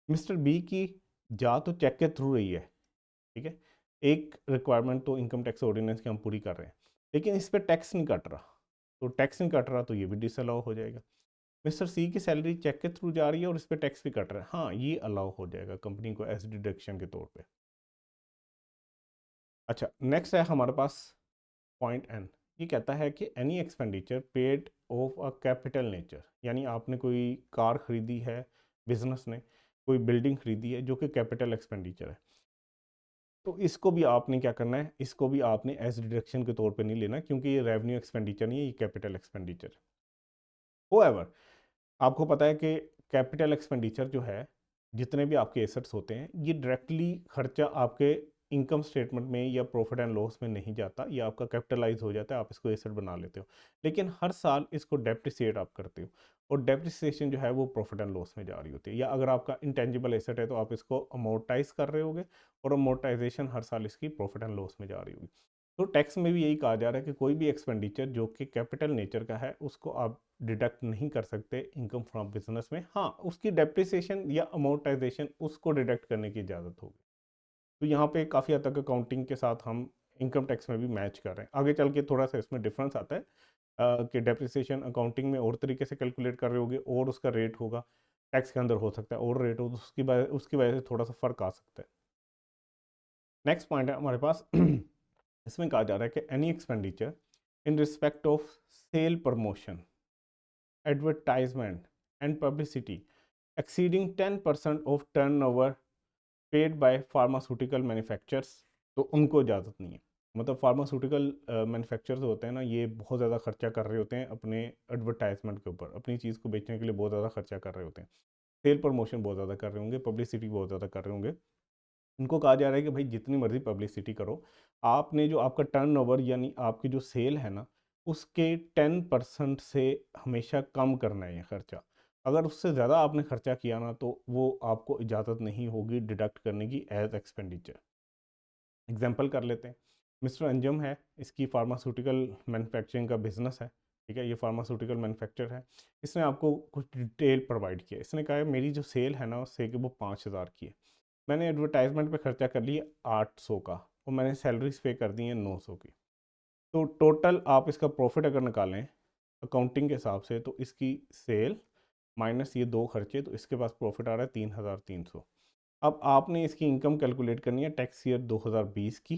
मिस्टर बी की जा तो चेक के थ्रू रही है, ठीक है, एक रिक्वायरमेंट तो इनकम टैक्स ऑर्डिनेंस की हम पूरी कर रहे हैं, लेकिन इस पे टैक्स नहीं कट रहा, तो टैक्स नहीं कट रहा तो ये भी डिसअलाउ हो जाएगा। मिस्टर सी की सैलरी चेक के थ्रू जा रही है और इस पे टैक्स भी कट रहा है, हाँ ये अलाउ हो जाएगा कंपनी को एज डिडक्शन के तौर पे। अच्छा, नेक्स्ट है हमारे पास पॉइंट एन। ये कहता है कि any expenditure paid of a capital nature, यानी आपने कोई कार खरीदी है, बिजनेस ने कोई बिल्डिंग खरीदी है जो कि कैपिटल एक्सपेंडिचर है, तो इसको भी आपने क्या करना है, इसको भी आपने एज डिडक्शन के तौर पे नहीं लेना, क्योंकि ये रेवेन्यू एक्सपेंडिचर नहीं है, ये कैपिटल एक्सपेंडिचर। होएवर, आपको पता है कि कैपिटल एक्सपेंडिचर जो है, जितने भी आपके एसेट्स होते हैं, ये डायरेक्टली खर्चा आपके इनकम स्टेटमेंट में या प्रॉफिट एंड लॉस में नहीं जाता, ये आपका कैपिटलाइज हो जाता है, आप इसको एसेट बना लेते हो, लेकिन हर साल इसको डेप्रिसिएट आप करते हो, और डेप्रिसिएशन जो है वो प्रॉफिट एंड लॉस में जा रही होती है, या अगर आपका इंटेंजिबल एसेट है तो आप इसको अमोर्टाइज कर रहे होगे, और अमोर्टाइजेशन हर साल इसकी प्रॉफिट एंड लॉस में जा रही होगी। तो टैक्स में भी यही कहा जा रहा है कि कोई भी एक्सपेंडिचर जो कि कैपिटल नेचर का है, उसको आप डिडक्ट नहीं कर सकते इनकम फ्रॉम बिजनेस में, हाँ उसकी डेप्रिसिएशन या अमोर्टाइजेशन उसको डिडक्ट करने की इजाज़त होगी। तो यहाँ पे काफ़ी हद तक अकाउंटिंग के साथ हम इनकम टैक्स में भी मैच कर रहे हैं। आगे चल के थोड़ा सा इसमें डिफरेंस आता है कि डेप्रिसिएशन अकाउंटिंग में और तरीके से कैलकुलेट कर रहे होगे और उसका रेट होगा, टैक्स के अंदर हो सकता है और रेट हो, तो उसकी वजह से थोड़ा सा फ़र्क आ सकता है। नेक्स्ट पॉइंट है हमारे पास इसमें कहा जा रहा है कि any expenditure in respect of sale, promotion, advertisement and publicity exceeding 10% of turnover paid by pharmaceutical manufacturers, तो उनको इजाज़त नहीं है। मतलब फार्मास्यूटिकल मैन्युफैक्चरर्स होते हैं ना, ये बहुत ज़्यादा खर्चा कर रहे होते हैं अपने एडवर्टाइजमेंट के ऊपर, अपनी चीज़ को बेचने के लिए बहुत ज़्यादा खर्चा कर रहे होते हैं, सेल प्रमोशन बहुत ज़्यादा कर रहे होंगे, पब्लिसिटी बहुत ज़्यादा कर रहे होंगे। इनको कहा जा रहा है कि भाई जितनी मर्जी पब्लिसिटी करो, आपने जो आपका टर्नओवर यानी आपकी जो सेल है ना, उसके 10% से हमेशा कम करना है ये खर्चा। अगर उससे ज़्यादा आपने खर्चा किया ना, तो वो आपको इजाज़त नहीं होगी डिडक्ट करने की एज एक्सपेंडिचर। एग्जाम्पल कर लेते हैं, मिस्टर अंजम है, इसकी फार्मास्यूटिकल मैन्युफैक्चरिंग का बिजनेस है, ठीक है, ये फार्मास्यूटिकल मैन्युफैक्चर है, इसने आपको कुछ डिटेल प्रोवाइड किया, इसने कहा है मेरी जो सेल है ना, उससे कि वो 5,000 की है, मैंने एडवर्टाइजमेंट पे खर्चा कर लिया 800 का, और मैंने सैलरीज पे कर दी है 900 की, तो टोटल आप इसका प्रॉफिट अगर निकालें अकाउंटिंग के हिसाब से, तो इसकी सेल माइनस ये दो खर्चे, तो इसके पास प्रॉफिट आ रहा है 3,300। अब आपने इसकी इनकम कैलकुलेट करनी है टैक्स ईयर 2020 की,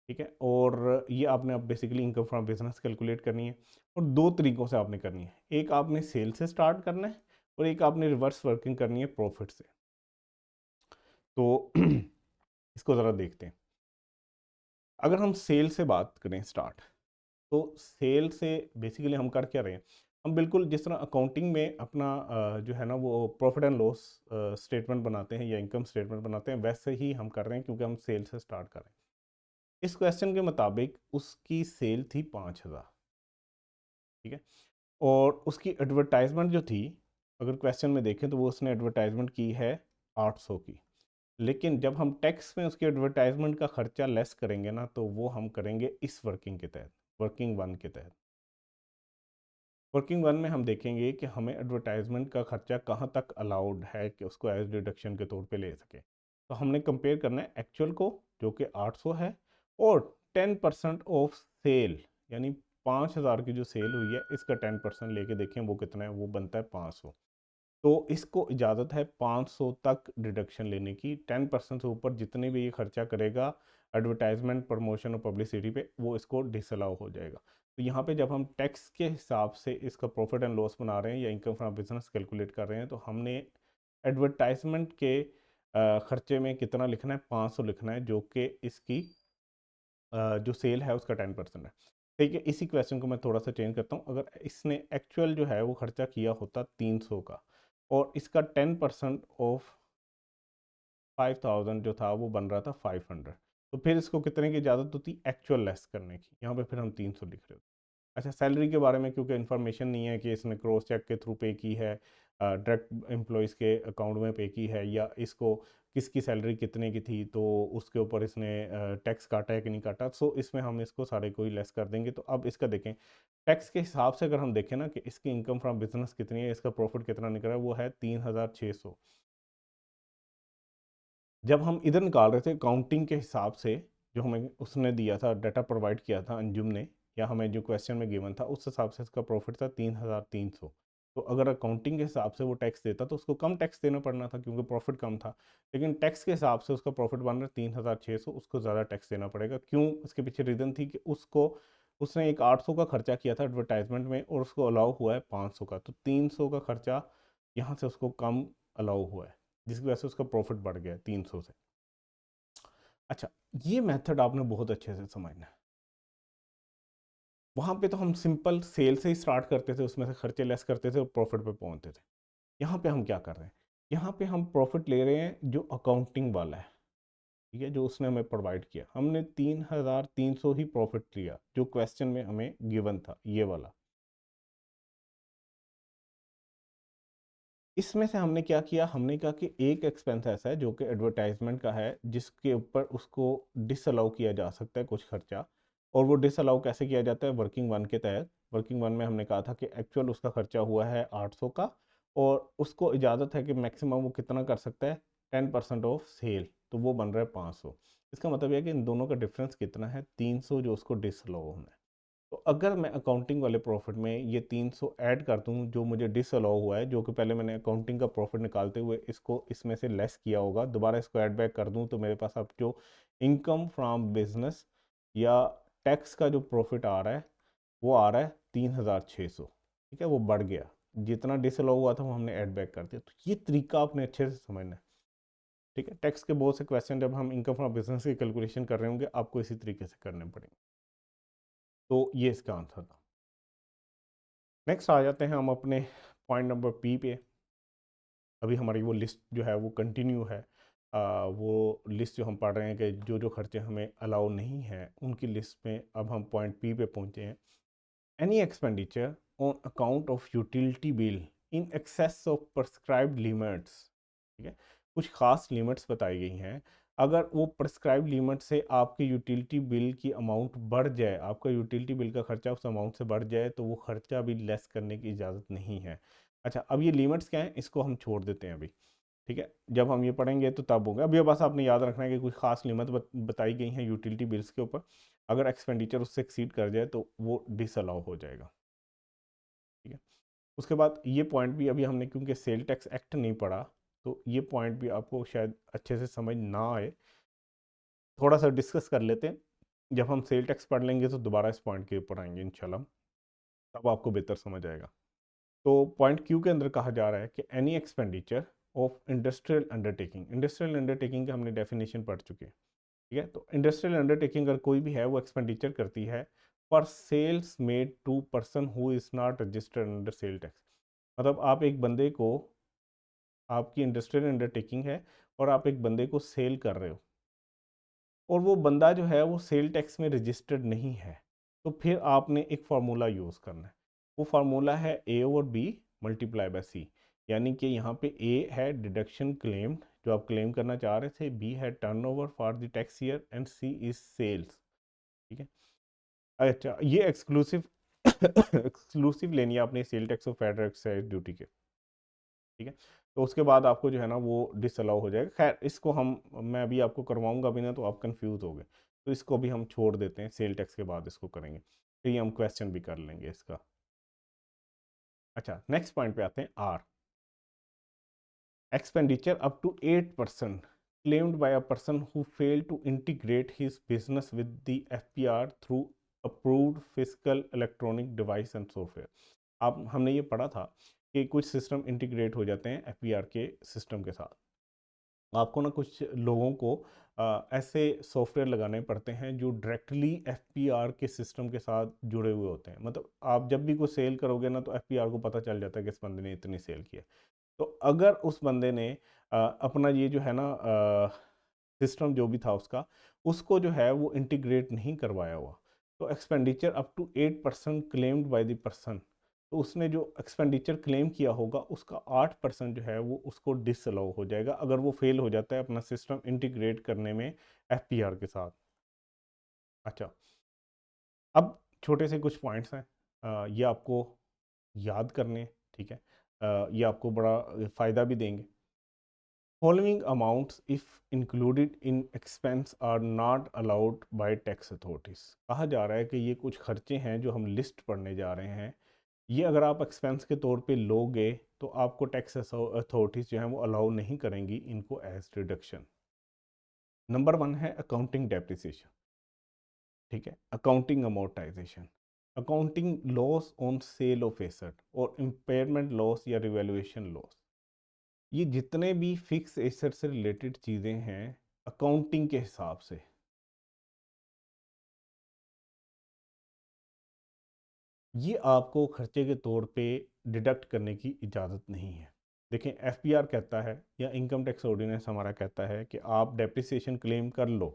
ठीक है, और ये आपने अब basically income from business calculate करनी है, और दो तरीक़ों से आपने करनी है, एक आपने सेल से स्टार्ट करना है और एक आपने रिवर्स वर्किंग करनी है प्रॉफिट से। तो इसको ज़रा देखते हैं। अगर हम सेल से बात करें स्टार्ट, तो सेल से बेसिकली हम कर क्या रहे हैं, हम बिल्कुल जिस तरह अकाउंटिंग में अपना जो है ना वो प्रॉफिट एंड लॉस स्टेटमेंट बनाते हैं या इनकम स्टेटमेंट बनाते हैं, वैसे ही हम कर रहे हैं, क्योंकि हम सेल से स्टार्ट कर रहे हैं। इस क्वेश्चन के मुताबिक उसकी सेल थी 5,000, ठीक है, और उसकी एडवर्टाइजमेंट जो थी, अगर क्वेश्चन में देखें तो वो उसने एडवर्टाइजमेंट की है 800 की, लेकिन जब हम टैक्स में उसकी एडवर्टाइजमेंट का खर्चा लेस करेंगे ना, तो वो हम करेंगे इस वर्किंग के तहत, वर्किंग वन के तहत। वर्किंग वन में हम देखेंगे कि हमें एडवर्टाइजमेंट का खर्चा कहाँ तक अलाउड है कि उसको एज डिडक्शन के तौर पे ले सके, तो हमने कंपेयर करना है एक्चुअल को जो कि 800 है, और 10% ऑफ सेल, यानी 5,000 की जो सेल हुई है इसका 10% लेके देखें वो कितना है, वो बनता है 500। तो इसको इजाज़त है 500 तक डिडक्शन लेने की, 10% से ऊपर जितने भी ये खर्चा करेगा एडवर्टाइजमेंट, प्रमोशन और पब्लिसिटी पे, वो इसको डिसअलाउ हो जाएगा। तो यहाँ पे जब हम टैक्स के हिसाब से इसका प्रॉफिट एंड लॉस बना रहे हैं या इनकम फ्रॉम बिजनेस कैलकुलेट कर रहे हैं, तो हमने एडवर्टाइजमेंट के खर्चे में कितना लिखना है, 500 लिखना है, जो कि इसकी जो सेल है उसका 10% है। ठीक है, इसी क्वेश्चन को मैं थोड़ा सा चेंज करता हूँ, अगर इसने एक्चुअल जो है वो खर्चा किया होता 300 का, और इसका 10% ऑफ 5,000 जो था वो बन रहा था 500, तो फिर इसको कितने की इजाज़त होती एक्चुअल लेस करने की, यहाँ पे फिर हम 300 लिख रहे होते। अच्छा, सैलरी के बारे में क्योंकि इन्फॉर्मेशन नहीं है कि इसने क्रॉस चेक के थ्रू पे की है, डायरेक्ट एम्प्लॉयज़ के अकाउंट में पे की है, या इसको किसकी सैलरी कितने की थी तो उसके ऊपर इसने टैक्स काटा है कि नहीं काटा, सो इसमें हम इसको सारे को ही लेस कर देंगे। तो अब इसका देखें टैक्स के हिसाब से, अगर हम देखें ना कि इसकी इनकम फ्रॉम बिजनेस कितनी है, इसका प्रॉफिट कितना निकल रहा है, वो है 3,600। जब हम इधर निकाल रहे थे काउंटिंग के हिसाब से, जो हमें उसने दिया था, डाटा प्रोवाइड किया था अंजुम ने, या हमें जो क्वेश्चन में गिवन था उस हिसाब से इसका प्रॉफिट था 3,300। तो अगर अकाउंटिंग के हिसाब से वो टैक्स देता तो उसको कम टैक्स देना पड़ना था क्योंकि प्रॉफिट कम था, लेकिन टैक्स के हिसाब से उसका प्रॉफिट बन रहा है 3,600, उसको ज़्यादा टैक्स देना पड़ेगा। क्यों? उसके पीछे रीज़न थी कि उसको, उसने एक 800 का खर्चा किया था एडवर्टाइजमेंट में और उसको अलाउ हुआ है 500 का, तो 300 का खर्चा यहाँ से उसको कम अलाउ हुआ है, जिसकी वजह से उसका प्रॉफिट बढ़ गया 300 से। अच्छा, ये मेथड आपने बहुत अच्छे से समझना है। वहाँ पे तो हम सिंपल सेल से ही स्टार्ट करते थे, उसमें से खर्चे लेस करते थे और प्रॉफिट पे पहुँचते थे। यहाँ पे हम क्या कर रहे हैं? यहाँ पे हम प्रॉफिट ले रहे हैं जो अकाउंटिंग वाला है, ठीक है, जो उसने हमें प्रोवाइड किया। हमने 3,300 ही प्रॉफिट लिया जो क्वेश्चन में हमें गिवन था, ये वाला। इसमें से हमने क्या किया? हमने कहा कि एक एक्सपेंस ऐसा है जो कि एडवर्टाइजमेंट का है, जिसके ऊपर उसको डिसअलाउ किया जा सकता है कुछ खर्चा। और वो डिसअलाउ कैसे किया जाता है? वर्किंग वन के तहत। वर्किंग वन में हमने कहा था कि एक्चुअल उसका खर्चा हुआ है 800 का, और उसको इजाज़त है कि मैक्सिमम वो कितना कर सकता है? 10% ऑफ सेल, तो वो बन रहा है 500। इसका मतलब यह है कि इन दोनों का डिफरेंस कितना है? 300 जो उसको डिसअलाउ होना है। तो अगर मैं अकाउंटिंग वाले प्रॉफिट में ये 300 ऐड कर दूं जो मुझे डिसअलाउ हुआ है, जो कि पहले मैंने अकाउंटिंग का प्रॉफिट निकालते हुए इसको इसमें से लेस किया होगा, दोबारा इसको ऐड बैक कर दूं, तो मेरे पास अब जो इनकम फ्रॉम बिजनेस या टैक्स का जो प्रॉफिट आ रहा है वो आ रहा है 3,600। ठीक है, वो बढ़ गया, जितना डिसअलाउ हुआ था वो हमने ऐड बैक कर दिया। तो ये तरीका आपने अच्छे से समझना है। ठीक है, टैक्स के बहुत से क्वेश्चन जब हम इनकम फ्रॉम बिजनेस की कैलकुलेशन कर रहे होंगे आपको इसी तरीके से करने पड़ेंगे। तो ये इसका आंसर था। नेक्स्ट आ जाते हैं हम अपने पॉइंट नंबर पी पे। अभी हमारी वो लिस्ट जो है वो कंटिन्यू है। वो लिस्ट जो हम पढ़ रहे हैं कि जो जो खर्चे हमें अलाउ नहीं है उनकी लिस्ट में अब हम पॉइंट पी पे पहुंचे हैं। Any expenditure on account of utility bill in excess of prescribed limits. ठीक है, कुछ खास लिमिट्स बताई गई हैं। अगर वो प्रिस्क्राइब लिमिट से आपके यूटिलिटी बिल की अमाउंट बढ़ जाए, आपका यूटिलिटी बिल का खर्चा उस अमाउंट से बढ़ जाए, तो वो खर्चा भी लेस करने की इजाज़त नहीं है। अच्छा, अब ये लिमिट्स क्या हैं इसको हम छोड़ देते हैं अभी। ठीक है, जब हम ये पढ़ेंगे तो तब होगा। अभी बस आपने याद रखना है कि कुछ खास लिमिट बताई गई हैं यूटिलिटी बिल्स के ऊपर। अगर एक्सपेंडिचर उससे एक्सीड कर जाए तो वो डिसअलाउ हो जाएगा। ठीक है, उसके बाद ये पॉइंट भी अभी हमने, क्योंकि सेल टैक्स एक्ट नहीं पढ़ा, तो ये पॉइंट भी आपको शायद अच्छे से समझ ना आए, थोड़ा सा डिस्कस कर लेते हैं। जब हम सेल टैक्स पढ़ लेंगे तो दोबारा इस पॉइंट के ऊपर आएंगे इंशाल्लाह, तब आपको बेहतर समझ आएगा। तो पॉइंट क्यू के अंदर कहा जा रहा है कि any expenditure of industrial undertaking. Industrial undertaking की हमने डेफिनेशन पढ़ चुके हैं। ठीक है, तो इंडस्ट्रियल अंडरटेकिंग अगर कोई भी है वो एक्सपेंडिचर करती है for sales made to person who is not registered under sale tax. मतलब आप एक बंदे को, आपकी इंडस्ट्रियल अंडरटेकिंग है और आप एक बंदे को सेल कर रहे हो और वो बंदा जो है वो सेल टैक्स में रजिस्टर्ड नहीं है, तो फिर आपने एक फार्मूला यूज़ करना है। वो फार्मूला है ए ओवर बी मल्टीप्लाई बाय सी। यानी कि यहाँ पे ए है डिडक्शन क्लेम्ड जो आप क्लेम करना चाह रहे थे, बी है turnover for the tax year and C is sales. ठीक है, अच्छा ये एक्सक्लूसिव एक्सक्लूसिव लेनी है आपने सेल टैक्स और फेडरल एक्साइज ड्यूटी के। ठीक है, तो उसके बाद आपको जो है ना वो डिसअलाउ हो जाएगा। खैर इसको हम, मैं अभी आपको करवाऊंगा भी ना तो आप कंफ्यूज हो गए, तो इसको भी हम छोड़ देते हैं, सेल टैक्स के बाद इसको करेंगे, फिर ये हम क्वेश्चन भी कर लेंगे इसका। अच्छा, नेक्स्ट पॉइंट पे आते हैं, are expenditure up to 8% claimed by a person who failed to integrate his business with the FPR through approved fiscal electronic device and software। आप, हमने ये पढ़ा था कि कुछ सिस्टम इंटीग्रेट हो जाते हैं एफपीआर के सिस्टम के साथ। आपको ना कुछ लोगों को ऐसे सॉफ्टवेयर लगाने पड़ते हैं जो डायरेक्टली एफपीआर के सिस्टम के साथ जुड़े हुए होते हैं। मतलब आप जब भी कोई सेल करोगे ना तो एफपीआर को पता चल जाता है कि इस बंदे ने इतनी सेल की है। तो अगर उस बंदे ने अपना ये जो है ना सिस्टम जो भी था उसका, उसको जो है वो इंटीग्रेट नहीं करवाया हुआ, तो expenditure up to 8% claimed by the person, तो उसने जो एक्सपेंडिचर क्लेम किया होगा उसका 8% जो है वो उसको डिसअलाउ हो जाएगा अगर वो फेल हो जाता है अपना सिस्टम इंटीग्रेट करने में एफपीआर के साथ। अच्छा, अब छोटे से कुछ पॉइंट्स हैं, ये आपको याद करने। ठीक है, ये आपको बड़ा फ़ायदा भी देंगे। Following amounts if included in expense are not allowed by tax authorities. कहा जा रहा है कि ये कुछ खर्चे हैं जो हम लिस्ट पढ़ने जा रहे हैं, ये अगर आप एक्सपेंस के तौर पे लोगे तो आपको टैक्स अथॉरिटीज जो हैं वो अलाउ नहीं करेंगी इनको एज डिडक्शन। नंबर 1 है अकाउंटिंग डेप्रिसिएशन, ठीक है, accounting amortisation, accounting loss on sale of asset और इम्पेयरमेंट लॉस या रिवैल्यूएशन लॉस। ये जितने भी फिक्स एसेट से रिलेटेड चीज़ें हैं अकाउंटिंग के हिसाब से, ये आपको खर्चे के तौर पे डिडक्ट करने की इजाज़त नहीं है। देखें, एफपीआर कहता है या इनकम टैक्स ऑर्डिनेंस हमारा कहता है कि आप डेप्रिसिएशन क्लेम कर लो,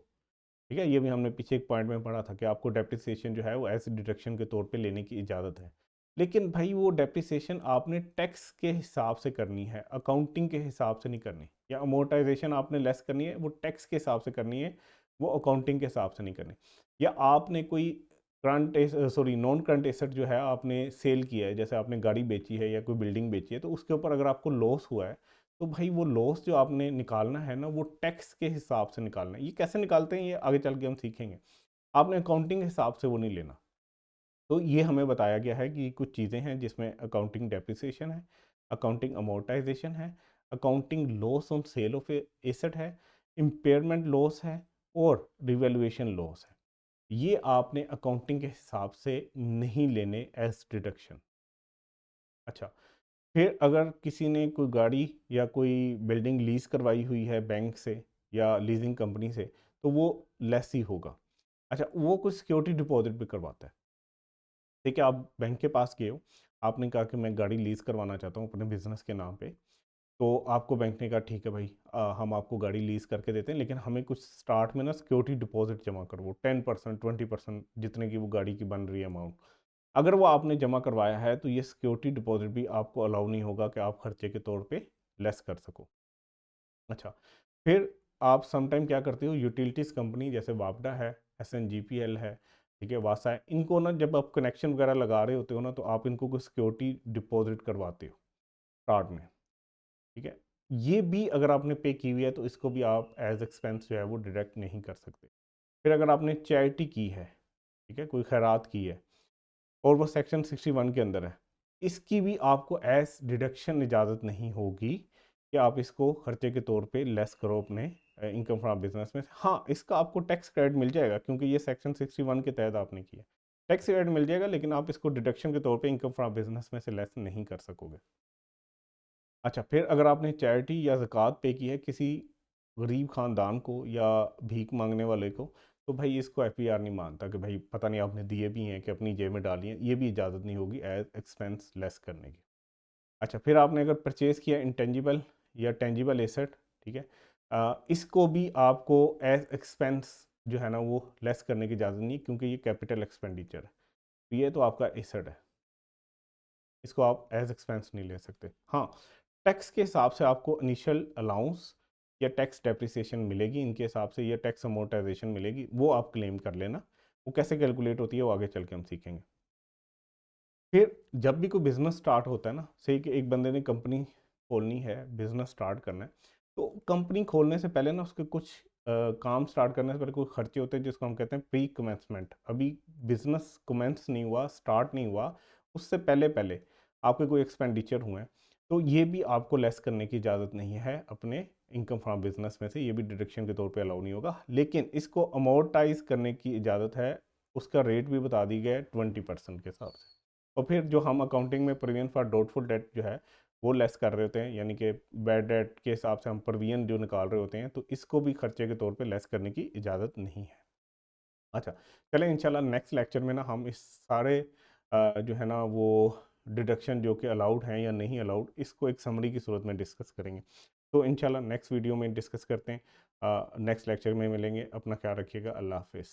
ठीक है। ये भी हमने पीछे एक पॉइंट में पढ़ा था कि आपको डेप्रिसिएशन जो है वो ऐसे डिडक्शन के तौर पे लेने की इजाज़त है। लेकिन भाई वो डेप्रिसिएशन आपने टैक्स के हिसाब से करनी है, अकाउंटिंग के हिसाब से नहीं करनी। या अमोर्टाइजेशन आपने लेस करनी है, वो टैक्स के हिसाब से करनी है, वो अकाउंटिंग के हिसाब से नहीं करनी। या आपने कोई current sorry non current asset जो है आपने सेल किया है, जैसे आपने गाड़ी बेची है या कोई बिल्डिंग बेची है, तो उसके ऊपर अगर आपको लॉस हुआ है तो भाई वो लॉस जो आपने निकालना है ना, वो टैक्स के हिसाब से निकालना है। ये कैसे निकालते हैं ये आगे चल के हम सीखेंगे। आपने अकाउंटिंग के हिसाब से वो नहीं लेना। तो ये हमें बताया गया है कि कुछ चीज़ें हैं जिसमें अकाउंटिंग डेप्रिसिएशन है, अकाउंटिंग अमोर्टाइजेशन है, accounting loss on sale of asset है, इम्पेयरमेंट लॉस है और रिवैल्यूएशन लॉस है। ये आपने अकाउंटिंग के हिसाब से नहीं लेने एज डिडक्शन। अच्छा, फिर अगर किसी ने कोई गाड़ी या कोई बिल्डिंग लीज़ करवाई हुई है बैंक से या लीजिंग कंपनी से, तो वो लेस ही होगा। अच्छा, वो कुछ सिक्योरिटी डिपॉजिट भी करवाता है। ठीक है, आप बैंक के पास गए हो, आपने कहा कि मैं गाड़ी लीज़ करवाना चाहता हूँ अपने बिज़नेस के नाम पे, तो आपको बैंक ने कहा ठीक है भाई, हम आपको गाड़ी लीज़ करके देते हैं, लेकिन हमें कुछ स्टार्ट में ना सिक्योरिटी डिपॉजिट जमा करवाओ, 10% 20% जितने की वो गाड़ी की बन रही है अमाउंट। अगर वो आपने जमा करवाया है तो ये सिक्योरिटी डिपॉजिट भी आपको अलाउ नहीं होगा कि आप खर्चे के तौर पे लेस कर सको। अच्छा, फिर आप समटाइम क्या करते हो, यूटिलिटीज़ कंपनी जैसे वापडा है, एसएनजीपीएल है, ठीक है, वासा है, इनको ना जब आप कनेक्शन वगैरह लगा रहे होते हो ना, तो आप इनको कोई सिक्योरिटी डिपॉजिट करवाते हो कार्ड में, ठीक है। ये भी अगर आपने पे की हुई है तो इसको भी आप एज एक्सपेंस जो है वो डिडक्ट नहीं कर सकते। फिर अगर आपने चैरिटी की है, ठीक है, कोई खैरात की है और वो सेक्शन 61 के अंदर है, इसकी भी आपको एज डिडक्शन इजाज़त नहीं होगी कि आप इसको खर्चे के तौर पे लेस करो अपने इनकम फ्रॉम बिजनेस में। हाँ, इसका आपको टैक्स क्रेडिट मिल जाएगा क्योंकि ये सेक्शन 61 के तहत आपने किया। टैक्स क्रेडिट मिल जाएगा लेकिन आप इसको डिडक्शन के तौर पे इनकम फ्रॉम बिजनेस में से लेस नहीं कर सकोगे। अच्छा, फिर अगर आपने चैरिटी या ज़कात पे की है किसी गरीब ख़ानदान को या भीख माँगने वाले को, तो भाई इसको एफईआर नहीं मानता कि भाई पता नहीं आपने दिए भी हैं कि अपनी जेब में डाली हैं, ये भी इजाज़त नहीं होगी एज एक्सपेंस लेस करने की। अच्छा, फिर आपने अगर परचेज़ किया इंटेंजिबल या टेंजिबल एसेट, ठीक है, इसको भी आपको एज एक्सपेंस जो है ना वो लेस करने की इजाज़त नहीं है क्योंकि ये कैपिटल एक्सपेंडिचर है। तो ये तो आपका एसेट है, इसको आप एज एक्सपेंस नहीं ले सकते। हाँ, टैक्स के हिसाब से आपको इनिशियल अलाउंस या टैक्स डेप्रिसिएशन मिलेगी, इनके हिसाब से या टैक्स अमोर्टाइजेशन मिलेगी, वो आप क्लेम कर लेना। वो कैसे कैलकुलेट होती है वो आगे चल के हम सीखेंगे। फिर जब भी कोई बिज़नेस स्टार्ट होता है ना, सही कि एक बंदे ने कंपनी खोलनी है, बिज़नेस स्टार्ट करना है, तो कंपनी खोलने से पहले ना उसके कुछ काम स्टार्ट करने से पहले कुछ खर्चे होते हैं जिसको हम कहते हैं प्री कमेंसमेंट। अभी बिज़नेस कमेंस नहीं हुआ, स्टार्ट नहीं हुआ, उससे पहले पहले आपके कोई एक्सपेंडिचर हुए हैं, तो ये भी आपको लेस करने की इजाज़त नहीं है अपने इनकम फ्रॉम बिज़नेस में से, ये भी डिडक्शन के तौर पे अलाउ नहीं होगा। लेकिन इसको अमोर्टाइज़ करने की इजाज़त है, उसका रेट भी बता दी गया है 20% के हिसाब से। और फिर जो हम अकाउंटिंग में प्रोविजन फॉर डाउटफुल डेट जो है वो लेस कर रहे होते हैं, यानी कि बैड डेट के हिसाब से हम प्रोविजन जो निकाल रहे होते हैं, तो इसको भी खर्चे के तौर पे लेस करने की इजाज़त नहीं है। अच्छा, चलें इंशाल्लाह नेक्स्ट लेक्चर में ना हम इस सारे जो है ना वो डिडक्शन जो कि अलाउड हैं या नहीं अलाउड, इसको एक समरी की सूरत में डिस्कस करेंगे। तो इंशाल्लाह नेक्स्ट वीडियो में डिस्कस करते हैं, नेक्स्ट लेक्चर में मिलेंगे। अपना ख्याल रखिएगा। अल्लाह हाफिज़।